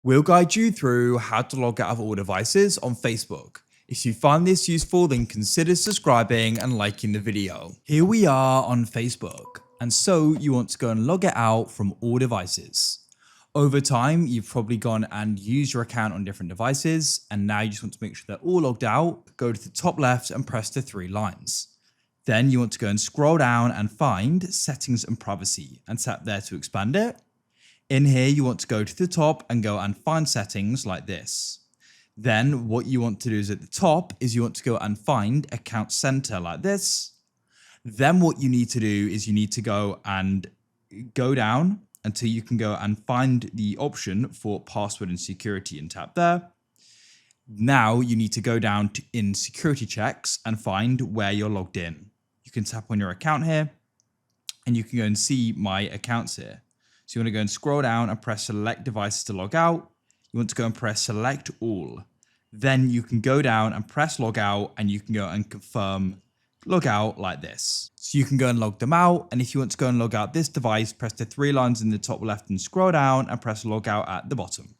We'll guide you through how to log out of all devices on Facebook. If you find this useful, then consider subscribing and liking the video. Here we are on Facebook, and so you want to go and log it out from all devices. Over time, you've probably gone and used your account on different devices, and now you just want to make sure they're all logged out. Go to the top left and press the 3 lines. Then you want to go and scroll down and find Settings and Privacy and tap there to expand it. In here, you want to go to the top and go and find settings like this. Then what you want to do is at the top is you want to go and find Account Center like this. Then what you need to do is you need to go down until you can go and find the option for password and security and tap there. Now you need to go down in security checks and find where you're logged in. You can tap on your account here and you can go and see my accounts here. So you want to go and scroll down and press select devices to log out. You want to go and press select all. Then you can go down and press log out and you can go and confirm log out like this. So you can go and log them out. And if you want to go and log out this device, press the 3 lines in the top left and scroll down and press log out at the bottom.